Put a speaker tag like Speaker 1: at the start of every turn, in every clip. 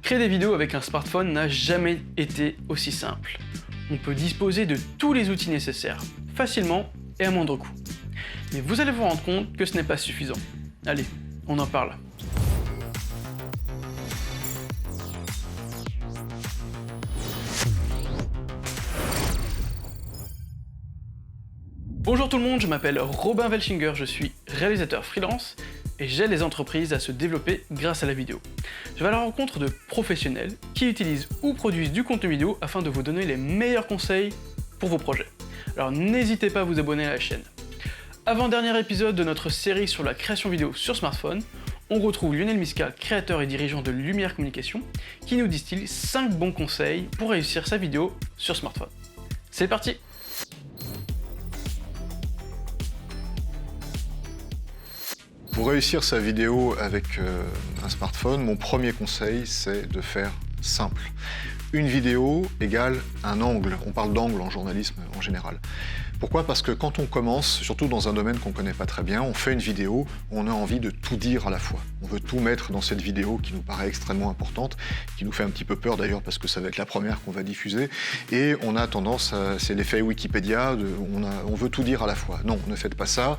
Speaker 1: Créer des vidéos avec un smartphone n'a jamais été aussi simple. On peut disposer de tous les outils nécessaires, facilement et à moindre coût. Mais vous allez vous rendre compte que ce n'est pas suffisant. Allez, on en parle. Bonjour tout le monde, je m'appelle Robin Welchinger, je suis réalisateur freelance et j'aide les entreprises à se développer grâce à la vidéo. Je vais à la rencontre de professionnels qui utilisent ou produisent du contenu vidéo afin de vous donner les meilleurs conseils pour vos projets. Alors n'hésitez pas à vous abonner à la chaîne. Avant-dernier épisode de notre série sur la création vidéo sur smartphone, on retrouve Lionel Miska, créateur et dirigeant de Lumière Communication, qui nous distille 5 bons conseils pour réussir sa vidéo sur smartphone. C'est parti!
Speaker 2: Pour réussir sa vidéo avec un smartphone, mon premier conseil, c'est de faire simple. Une vidéo égale un angle. On parle d'angle en journalisme en général. Pourquoi? Parce que quand on commence, surtout dans un domaine qu'on ne connaît pas très bien, on fait une vidéo, on a envie de tout dire à la fois. On veut tout mettre dans cette vidéo qui nous paraît extrêmement importante, qui nous fait un petit peu peur d'ailleurs parce que ça va être la première qu'on va diffuser. Et on a tendance, c'est l'effet Wikipédia, on veut tout dire à la fois. Non, ne faites pas ça.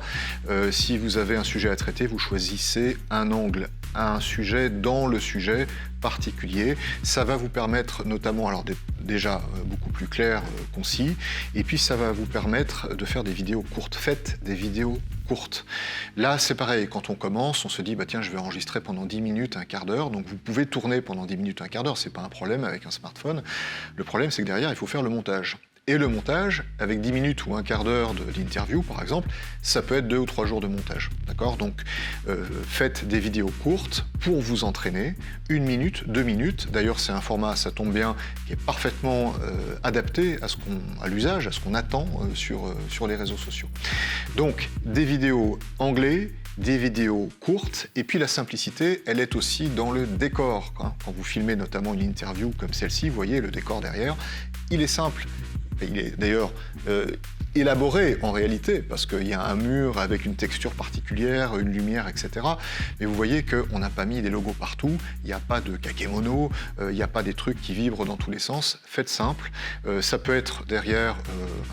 Speaker 2: Si vous avez un sujet à traiter, vous choisissez un angle, un sujet dans le sujet particulier. Ça va vous permettre notamment, alors déjà beaucoup plus clair, concis, et puis ça va vous permettre de faire des vidéos courtes. Faites des vidéos courtes. Là, c'est pareil, quand on commence, on se dit, bah tiens, je vais enregistrer pendant 10 minutes, un quart d'heure, donc vous pouvez tourner pendant 10 minutes, un quart d'heure, c'est pas un problème avec un smartphone. Le problème, c'est que derrière, il faut faire le montage. Et le montage, avec 10 minutes ou un quart d'heure d'interview, par exemple, ça peut être 2 ou 3 jours de montage. D'accord? Donc, faites des vidéos courtes pour vous entraîner. 1 minute, 2 minutes. D'ailleurs, c'est un format, ça tombe bien, qui est parfaitement adapté à l'usage, à ce qu'on attend sur les réseaux sociaux. Donc, des vidéos anglais, des vidéos courtes, et puis la simplicité, elle est aussi dans le décor. Quand vous filmez notamment une interview comme celle-ci, vous voyez le décor derrière, il est simple. Il est d'ailleurs élaboré en réalité, parce qu'il y a un mur avec une texture particulière, une lumière, etc. Mais vous voyez qu'on n'a pas mis des logos partout, il n'y a pas de kakémono, il n'y a pas des trucs qui vibrent dans tous les sens. Faites simple. Ça peut être derrière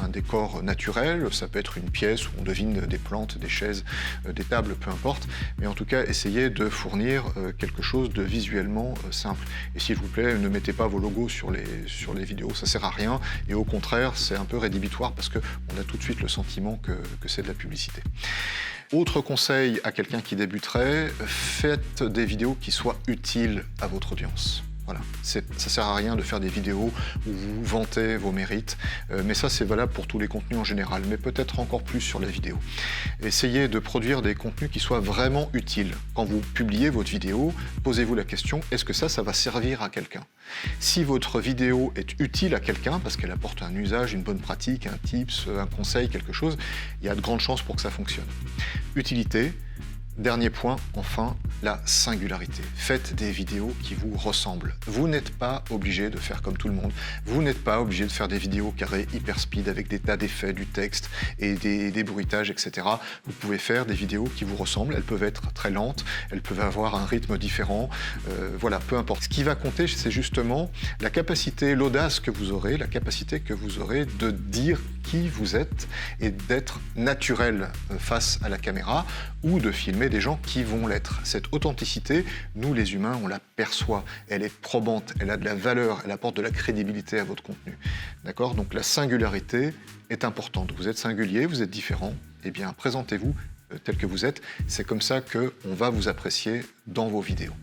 Speaker 2: un décor naturel, ça peut être une pièce où on devine des plantes, des chaises, des tables, peu importe. Mais en tout cas, essayez de fournir quelque chose de visuellement simple. Et s'il vous plaît, ne mettez pas vos logos sur les vidéos, ça ne sert à rien. Et au contraire, c'est un peu rédhibitoire parce qu'on a tout de suite le sentiment que c'est de la publicité. Autre conseil à quelqu'un qui débuterait, faites des vidéos qui soient utiles à votre audience. Voilà. Ça ne sert à rien de faire des vidéos où vous vantez vos mérites, mais ça c'est valable pour tous les contenus en général, mais peut-être encore plus sur la vidéo. Essayez de produire des contenus qui soient vraiment utiles. Quand vous publiez votre vidéo, posez-vous la question, est-ce que ça va servir à quelqu'un? Si votre vidéo est utile à quelqu'un, parce qu'elle apporte un usage, une bonne pratique, un tips, un conseil, quelque chose, il y a de grandes chances pour que ça fonctionne. Utilité. Dernier point, enfin, la singularité. Faites des vidéos qui vous ressemblent. Vous n'êtes pas obligé de faire comme tout le monde. Vous n'êtes pas obligé de faire des vidéos carrées hyper speed avec des tas d'effets, du texte et des bruitages, etc. Vous pouvez faire des vidéos qui vous ressemblent. Elles peuvent être très lentes, elles peuvent avoir un rythme différent. Voilà, peu importe. Ce qui va compter, c'est justement la capacité, l'audace que vous aurez, la capacité que vous aurez de dire qui vous êtes et d'être naturel face à la caméra ou de filmer des gens qui vont l'être. Cette authenticité, nous les humains, on la perçoit. Elle est probante, elle a de la valeur, elle apporte de la crédibilité à votre contenu. D'accord? Donc la singularité est importante. Vous êtes singulier, vous êtes différent, eh bien présentez-vous tel que vous êtes. C'est comme ça qu'on va vous apprécier dans vos vidéos.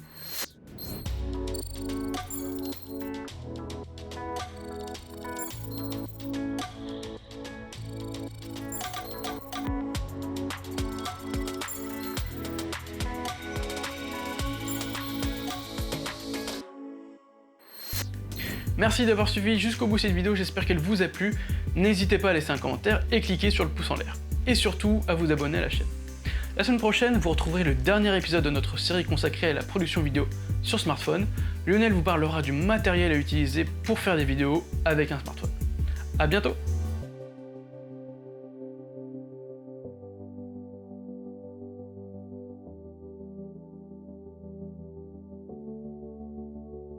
Speaker 1: Merci d'avoir suivi jusqu'au bout cette vidéo, j'espère qu'elle vous a plu. N'hésitez pas à laisser un commentaire et cliquer sur le pouce en l'air. Et surtout, à vous abonner à la chaîne. La semaine prochaine, vous retrouverez le dernier épisode de notre série consacrée à la production vidéo sur smartphone. Lionel vous parlera du matériel à utiliser pour faire des vidéos avec un smartphone. À bientôt!